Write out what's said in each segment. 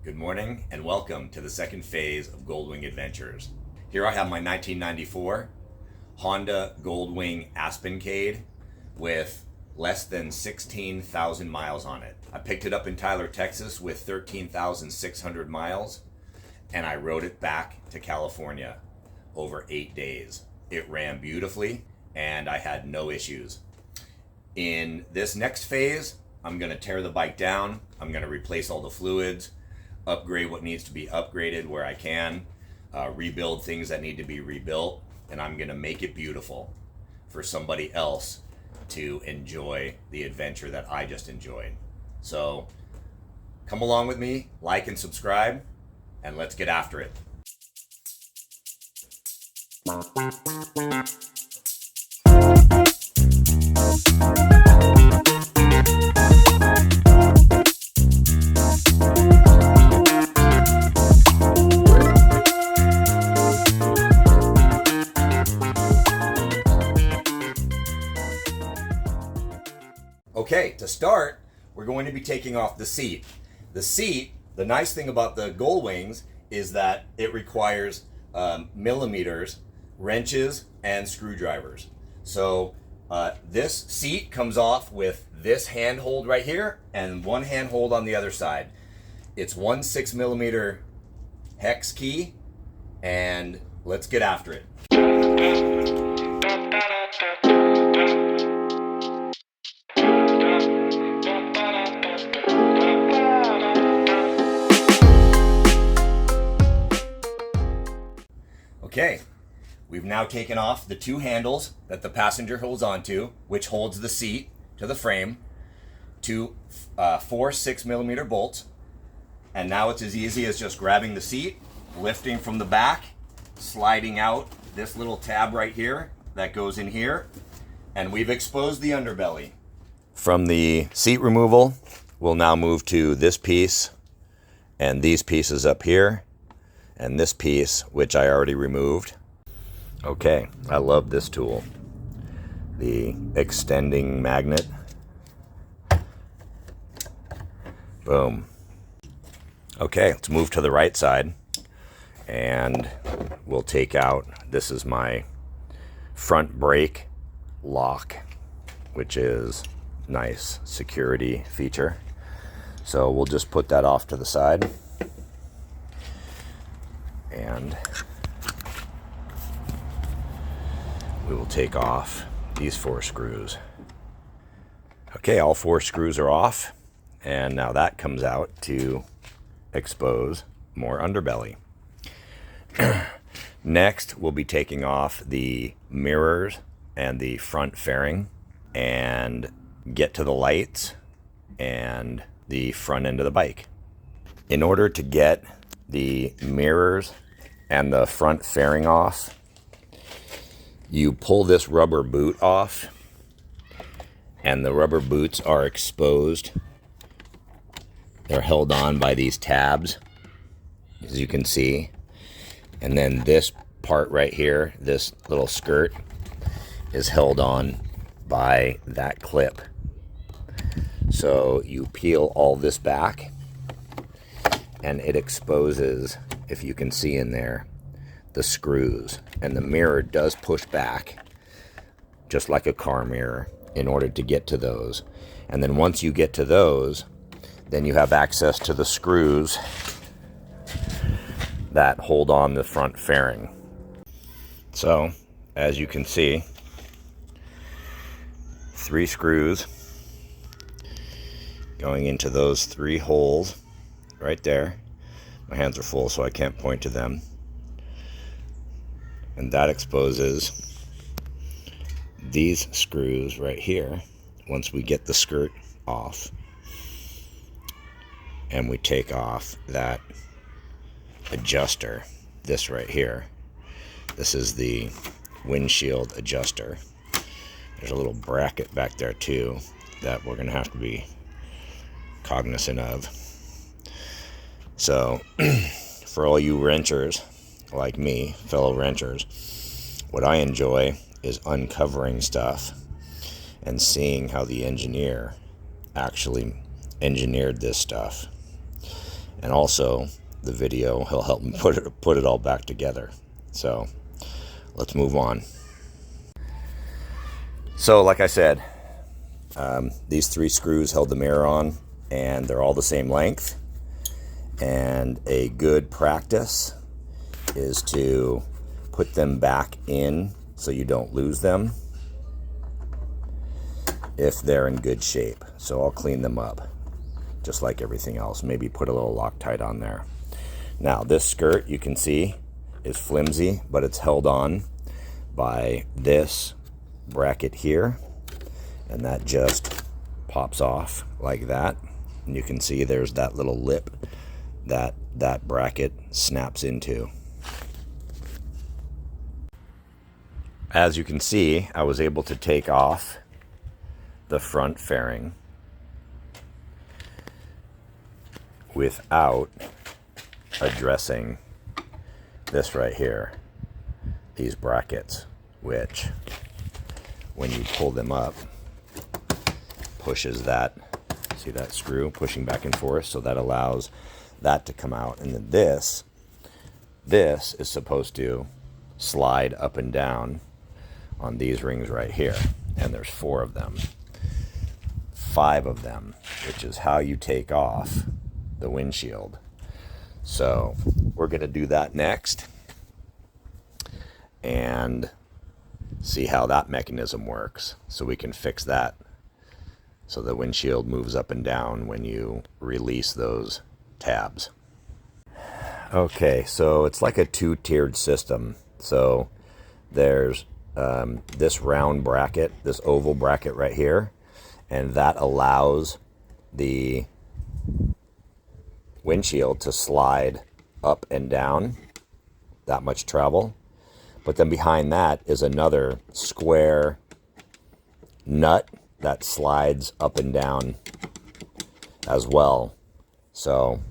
Good morning and welcome to the second phase of Goldwing Adventures. Here I have my 1994 Honda Goldwing Aspencade with less than 16,000 miles on it. I picked it up in Tyler, Texas with 13,600 miles and I rode it back to California over 8 days. It ran beautifully and I had no issues. In this next phase, I'm going to tear the bike down. I'm going to replace all the fluids, upgrade what needs to be upgraded where I can, rebuild things that need to be rebuilt, and I'm going to make it beautiful for somebody else to enjoy the adventure that I just enjoyed. So come along with me, like and subscribe, and let's get after it. Okay, to start, we're going to be taking off the seat. The nice thing about the Goldwings is that it requires millimeters, wrenches, and screwdrivers. So this seat comes off with this handhold right here and one handhold on the other side. It's 1 6mm hex key, and let's get after it. Okay, we've now taken off the two handles that the passenger holds onto, which holds the seat to the frame, to 4 6mm bolts. And now it's as easy as just grabbing the seat, lifting from the back, sliding out this little tab right here that goes in here, and we've exposed the underbelly. From the seat removal, we'll now move to this piece and these pieces up here, and this piece, which I already removed. Okay, I love this tool. The extending magnet. Boom. Okay, let's move to the right side and we'll take out, this is my front brake lock, which is nice security feature. So we'll just put that off to the side. And we will take off these 4 screws. Okay, all 4 screws are off, and now that comes out to expose more underbelly. Next, we'll be taking off the mirrors and the front fairing and get to the lights and the front end of the bike. In order to get the mirrors and the front fairing off, you pull this rubber boot off, and the rubber boots are exposed. They're held on by these tabs, as you can see. And then this part right here, this little skirt, is held on by that clip. So you peel all this back, and it exposes, if you can see in there, the screws. And the mirror does push back, just like a car mirror, in order to get to those. And then once you get to those, then you have access to the screws that hold on the front fairing. So, as you can see, 3 screws going into those 3 holes right there. My hands are full, so I can't point to them. And that exposes these screws right here once we get the skirt off. And we take off that adjuster, this right here. This is the windshield adjuster. There's a little bracket back there too that we're going to have to be cognizant of. So, for all you wrenchers like me, fellow wrenchers, what I enjoy is uncovering stuff and seeing how the engineer actually engineered this stuff. And also the video, he'll help me put it all back together. So let's move on. So like I said, these 3 screws held the mirror on, and they're all the same length. And a good practice is to put them back in so you don't lose them if they're in good shape. So I'll clean them up just like everything else. Maybe put a little Loctite on there. Now this skirt, you can see, is flimsy, but it's held on by this bracket here, and that just pops off like that. And you can see there's that little lip that that bracket snaps into. As you can see, I was able to take off the front fairing without addressing this right here, these brackets, which when you pull them up pushes that, see that screw pushing back and forth, so that allows that to come out. And then this is supposed to slide up and down on these rings right here, and there's 4 of them, 5 of them, which is how you take off the windshield. So we're going to do that next and see how that mechanism works, so we can fix that so the windshield moves up and down when you release those tabs. Okay, so it's like a 2-tiered system. So there's this round bracket, this oval bracket right here, and that allows the windshield to slide up and down, that much travel. But then behind that is another square nut that slides up and down as well. So,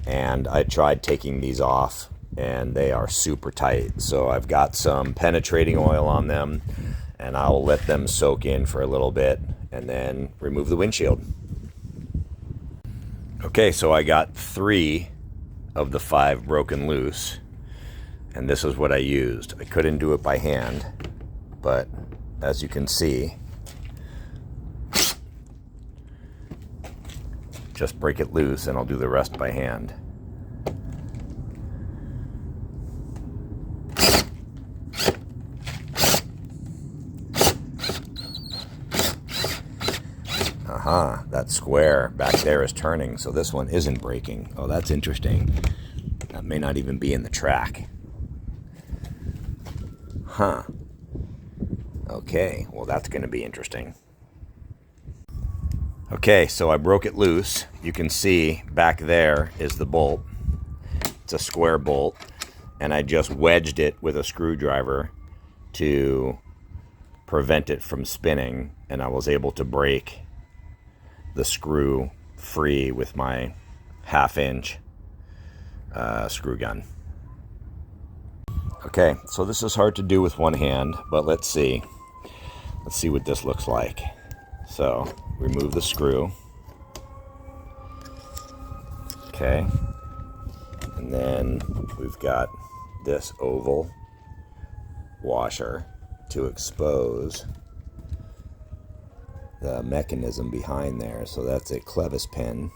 and I tried taking these off and they are super tight. So I've got some penetrating oil on them, and I'll let them soak in for a little bit and then remove the windshield. Okay, so I got 3 of the 5 broken loose, and this is what I used. I couldn't do it by hand, but as you can see, just break it loose and I'll do the rest by hand. That square back there is turning, so this one isn't breaking. Oh, that's interesting. That may not even be in the track. Huh. Okay, well that's going to be interesting. Okay, so I broke it loose. You can see back there is the bolt. It's a square bolt, and I just wedged it with a screwdriver to prevent it from spinning, and I was able to break the screw free with my 1/2-inch screw gun. Okay, so this is hard to do with one hand, but let's see what this looks like. So remove the screw. Okay, and then we've got this oval washer to expose the mechanism behind there. So that's a clevis pin.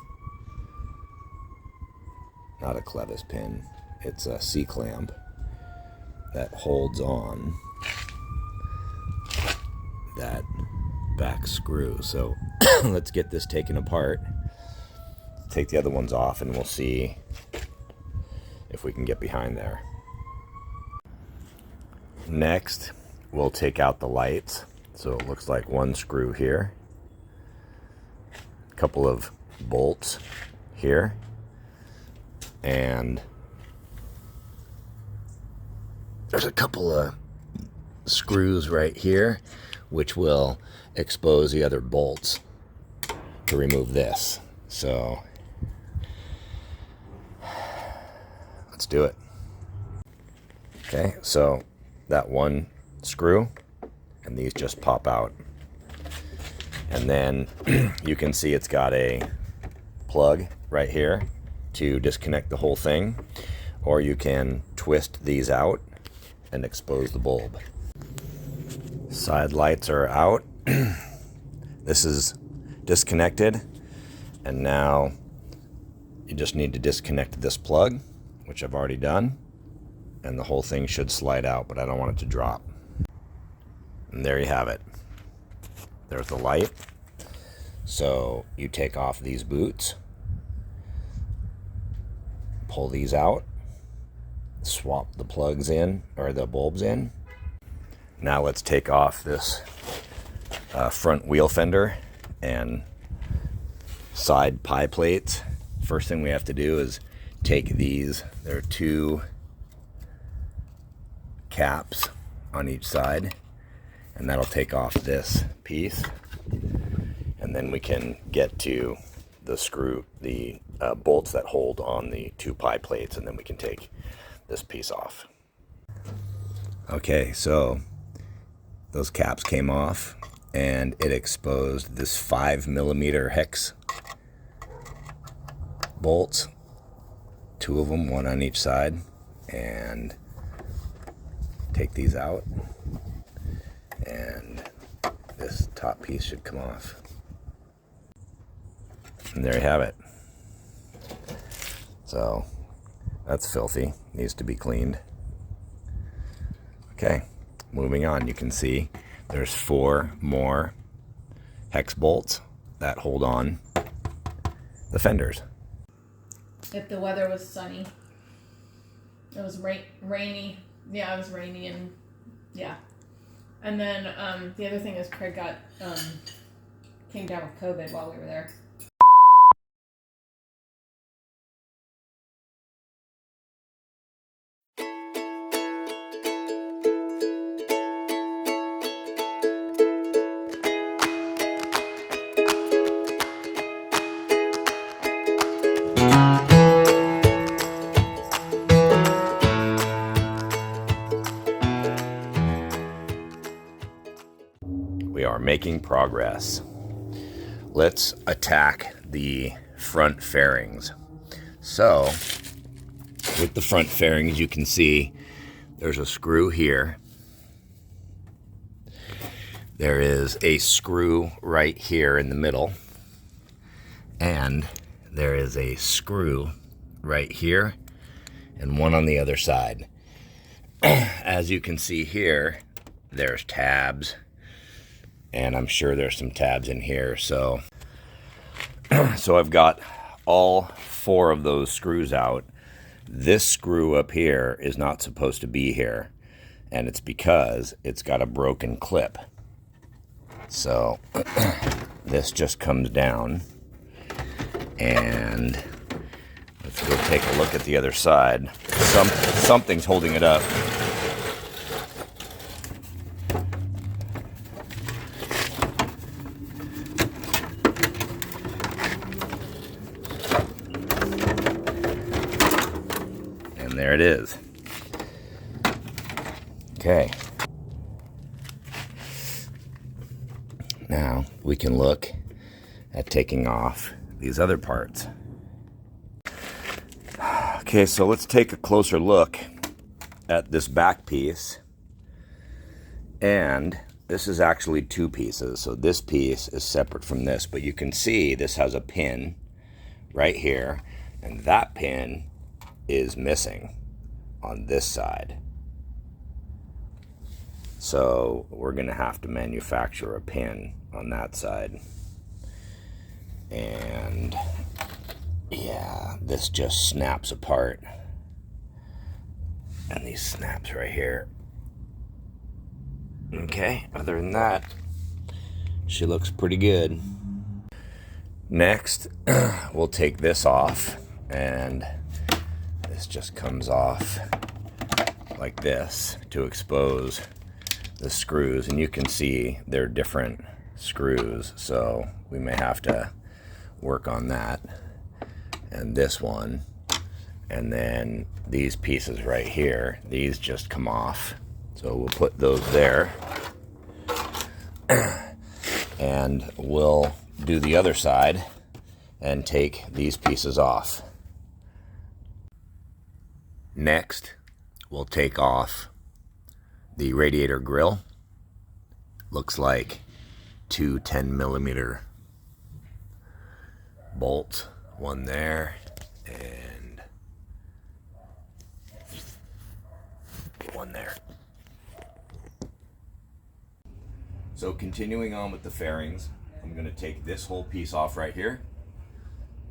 Not a clevis pin, it's a C-clamp that holds on that back screw. So let's get this taken apart. Take the other ones off and we'll see if we can get behind there. Next, we'll take out the lights. So it looks like one screw here, a couple of bolts here, and there's a couple of screws right here which will expose the other bolts to remove this. So let's do it. Okay, so that one screw, and these just pop out. And then you can see it's got a plug right here to disconnect the whole thing, or you can twist these out and expose the bulb. Side lights are out. This is disconnected, and now you just need to disconnect this plug, which I've already done, and the whole thing should slide out, but I don't want it to drop. And there you have it. There's the light. So you take off these boots, pull these out, swap the plugs in, or the bulbs in. Now let's take off this front wheel fender and side pie plates. First thing we have to do is take these. There are 2 caps on each side, and that'll take off this piece. And then we can get to the screw, the bolts that hold on the 2 pie plates, and then we can take this piece off. Okay, so those caps came off, and it exposed this 5mm hex bolts, 2 of them, 1 on each side, and take these out, and this top piece should come off. And there you have it. So that's filthy, needs to be cleaned. Okay, moving on. You can see there's 4 more hex bolts that hold on the fenders. If the weather was sunny, it was rainy. Yeah, it was rainy, and yeah. And then the other thing is Craig got came down with COVID while we were there. We are making progress. Let's attack the front fairings. So, with the front fairings, you can see there's a screw here. There is a screw right here in the middle. And there is a screw right here and one on the other side. As you can see here, there's tabs. And I'm sure there's some tabs in here. So I've got all 4 of those screws out. This screw up here is not supposed to be here, and it's because it's got a broken clip. So this just comes down, and let's go take a look at the other side. Something's holding it up. There it is. Okay. Now we can look at taking off these other parts. Okay, so let's take a closer look at this back piece. And this is actually 2 pieces. So this piece is separate from this, but you can see this has a pin right here, and that pin is missing on this side. So we're going to have to manufacture a pin on that side. And yeah, this just snaps apart. And these snaps right here. Okay, other than that, she looks pretty good. Next, we'll take this off, and this just comes off like this to expose the screws. And you can see they're different screws, so we may have to work on that. And this one, and then these pieces right here, these just come off. So we'll put those there, and we'll do the other side and take these pieces off. Next, we'll take off the radiator grill. Looks like two 10mm bolts, one there and one there. So continuing on with the fairings, I'm going to take this whole piece off right here.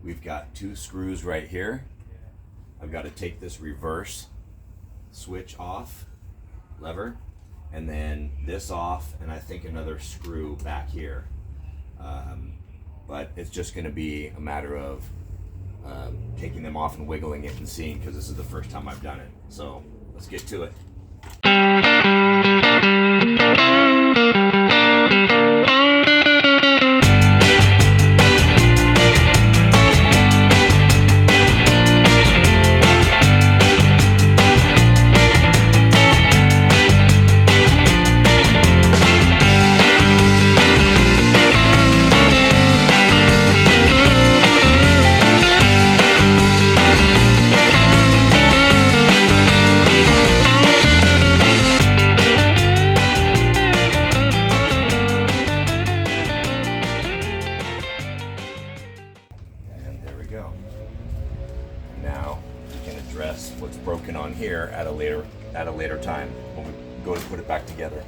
We've got two screws right here. I've got to take this reverse switch off, lever, and then this off, and I think another screw back here. But it's just going to be a matter of taking them off and wiggling it and seeing, because this is the first time I've done it. So let's get to it. Now we can address what's broken on here at a later time when we go to put it back together.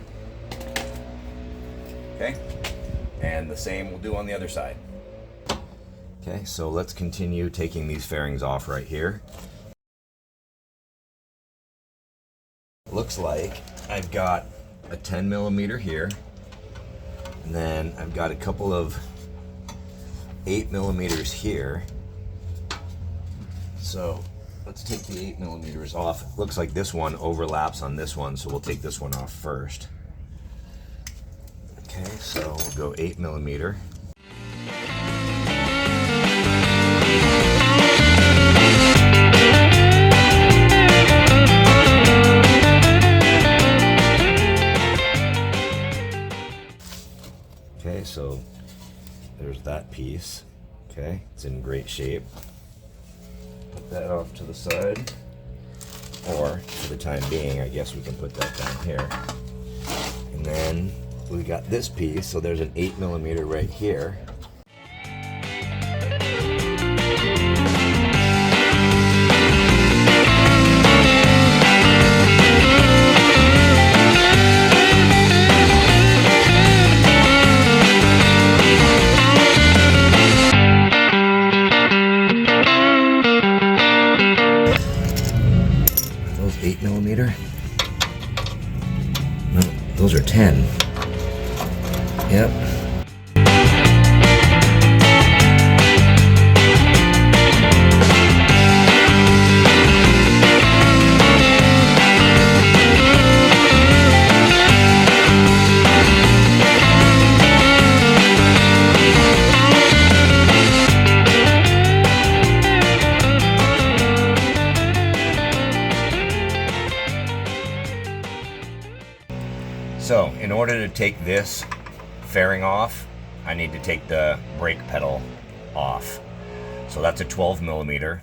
Okay, and the same we'll do on the other side. Okay, so let's continue taking these fairings off right here. Looks like I've got a 10mm here, and then I've got a couple of 8mm here. So let's take the 8mm off. Looks like this one overlaps on this one, so we'll take this one off first. Okay, so we'll go 8mm. Okay, so there's that piece. Okay, it's in great shape. Put that off to the side, or for the time being, I guess we can put that down here. And then we got this piece, so there's an 8mm right here. Those 8mm? No, those are 10. Yep. So, in order to take this fairing off, I need to take the brake pedal off. So that's a 12mm.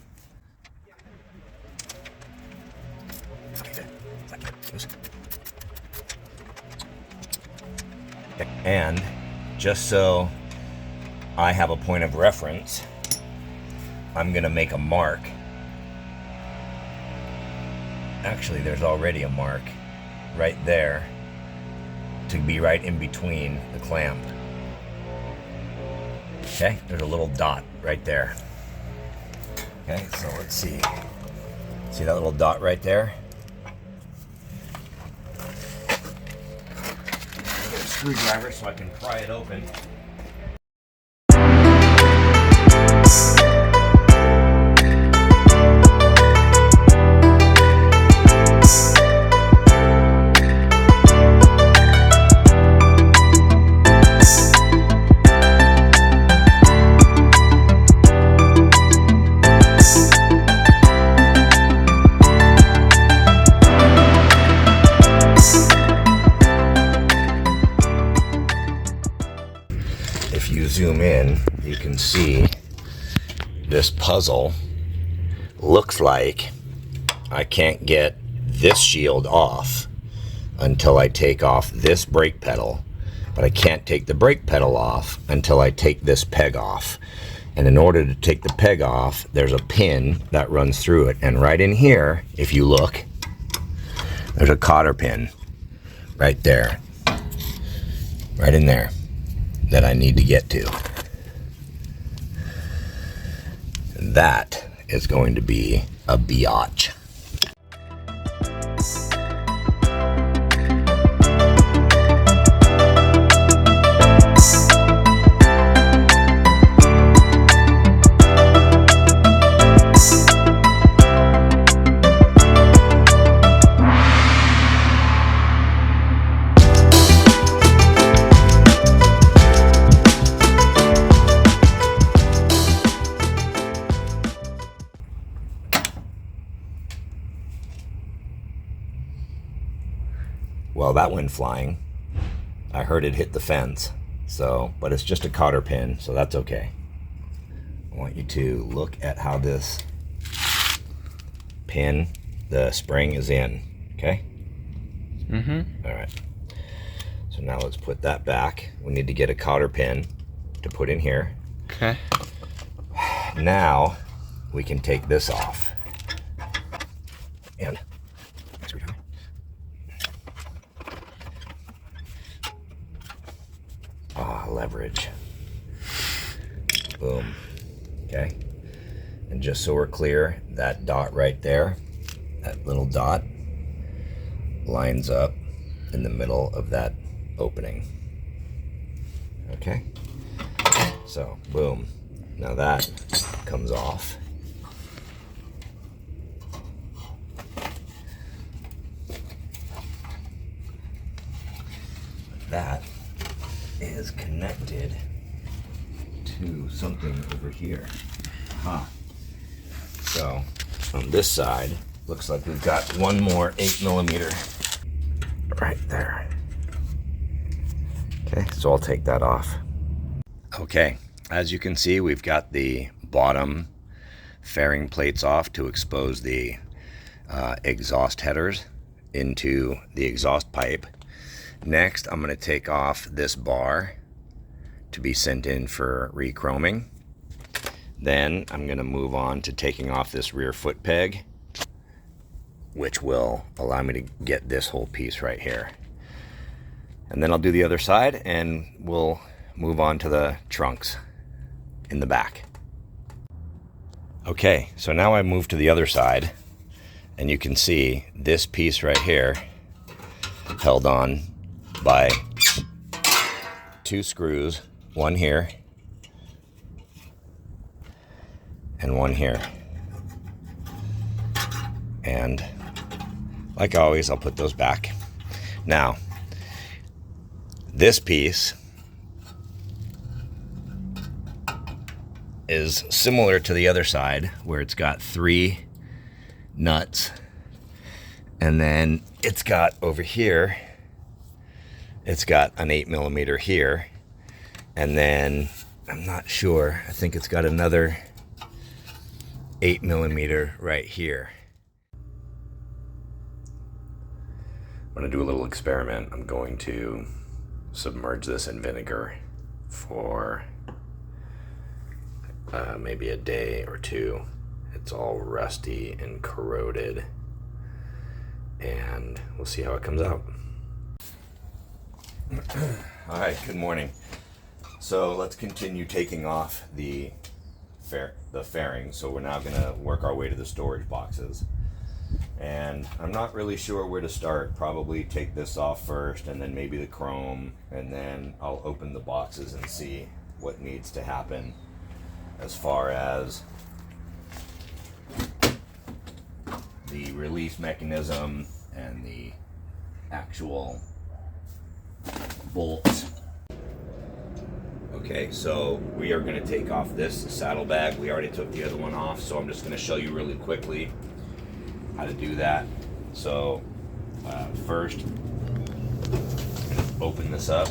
And just so I have a point of reference, I'm gonna make a mark. Actually, there's already a mark right there to be right in between the clamp. Okay, there's a little dot right there. Okay, so let's see. See that little dot right there? I'll get a screwdriver so I can pry it open. If you zoom in, you can see this puzzle looks like I can't get this shield off until I take off this brake pedal, but I can't take the brake pedal off until I take this peg off. And in order to take the peg off, there's a pin that runs through it. And right in here, if you look, there's a cotter pin right there, right in there, that I need to get to. That is going to be a biatch. Well, that went flying. I heard it hit the fence, but it's just a cotter pin, so that's okay. I want you to look at how this pin, the spring is in, okay? All right. So now let's put that back. We need to get a cotter pin to put in here. Okay. Now we can take this off. And leverage. Boom. Okay. And just so we're clear, that dot right there, that little dot, lines up in the middle of that opening. Okay. So, boom. Now that comes off. That is connected to something over here. So on this side, looks like we've got one more 8mm right there. Okay, so I'll take that off. Okay, as you can see, we've got the bottom fairing plates off to expose the exhaust headers into the exhaust pipe. Next, I'm going to take off this bar to be sent in for re-chroming. Then I'm going to move on to taking off this rear foot peg, which will allow me to get this whole piece right here. And then I'll do the other side and we'll move on to the trunks in the back. Okay, so now I move to the other side and you can see this piece right here held on by 2 screws, one here and one here. And like always, I'll put those back. Now, this piece is similar to the other side where it's got 3 nuts, and then it's got over here, it's got an 8mm here, and then I'm not sure, I think it's got another 8mm right here. I'm going to do a little experiment. I'm going to submerge this in vinegar for maybe a day or 2. It's all rusty and corroded, and we'll see how it comes out. All right, good morning. So let's continue taking off the fairing. So we're now going to work our way to the storage boxes. And I'm not really sure where to start. Probably take this off first, and then maybe the chrome, and then I'll open the boxes and see what needs to happen as far as the release mechanism and the actual bolts. Okay, so we are going to take off this saddlebag. We already took the other one off, so I'm just going to show you really quickly how to do that. So first, open this up,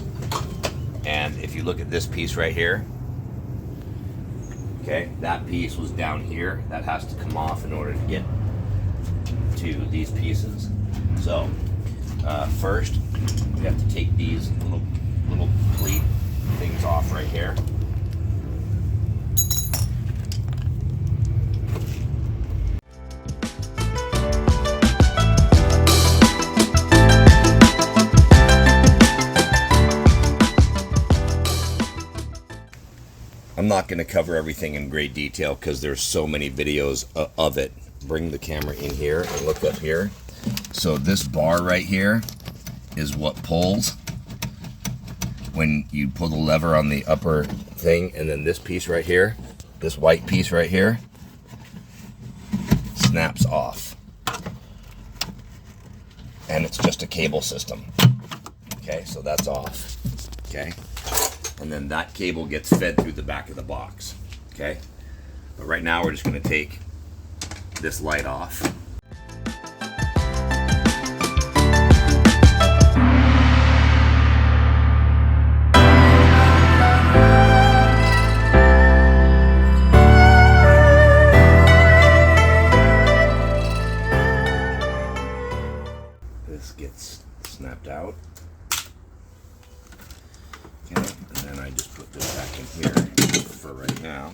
and if you look at this piece right here, okay, that piece was down here. That has to come off in order to get to these pieces. So first we have to take these little pleat things off right here. I'm not going to cover everything in great detail because there's so many videos of it. Bring the camera in here and look up here. So this bar right here is what pulls when you pull the lever on the upper thing, and then this piece right here, this white piece right here, snaps off. And it's just a cable system. Okay, so that's off. Okay. And then that cable gets fed through the back of the box. Okay. But right now we're just going to take this light off. This gets snapped out. Okay, and then I just put this back in here for right now.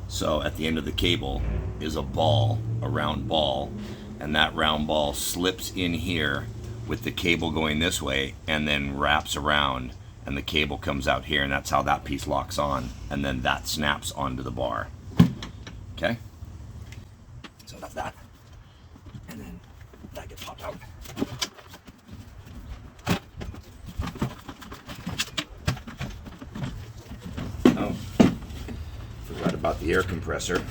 So at the end of the cable is a ball, a round ball, and that round ball slips in here with the cable going this way and then wraps around, and the cable comes out here, and that's how that piece locks on, and then that snaps onto the bar. Okay? So that's that. And then that gets popped out. Oh. Forgot about the air compressor.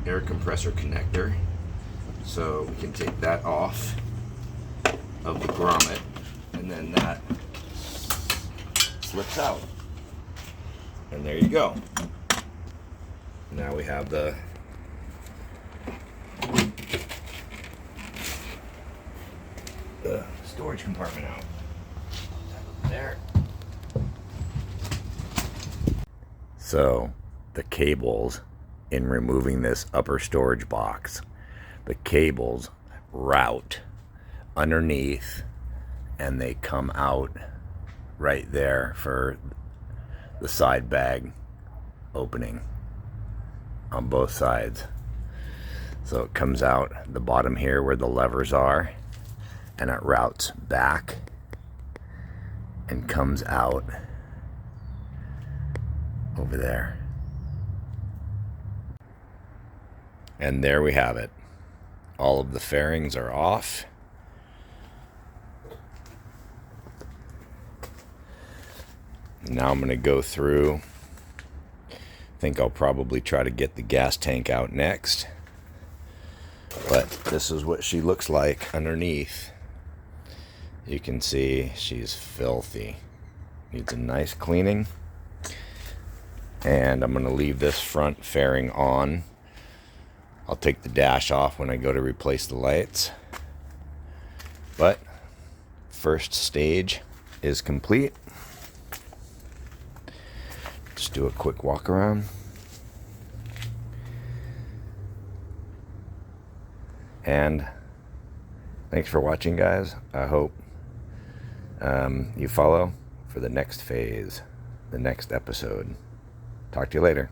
Air compressor connector. So we can take that off of the grommet, and then that slips out. And there you go. Now we have the storage compartment out. There. So the cables, in removing this upper storage box, the cables route underneath and they come out right there for the side bag opening on both sides. So it comes out the bottom here where the levers are, and it routes back and comes out over there. And there we have it. All of the fairings are off. Now I'm going to go through. I think I'll probably try to get the gas tank out next. But this is what she looks like underneath. You can see she's filthy. Needs a nice cleaning. And I'm going to leave this front fairing on. I'll take the dash off when I go to replace the lights. But first stage is complete. Just do a quick walk around. And thanks for watching, guys. I hope you follow for the next phase, the next episode. Talk to you later.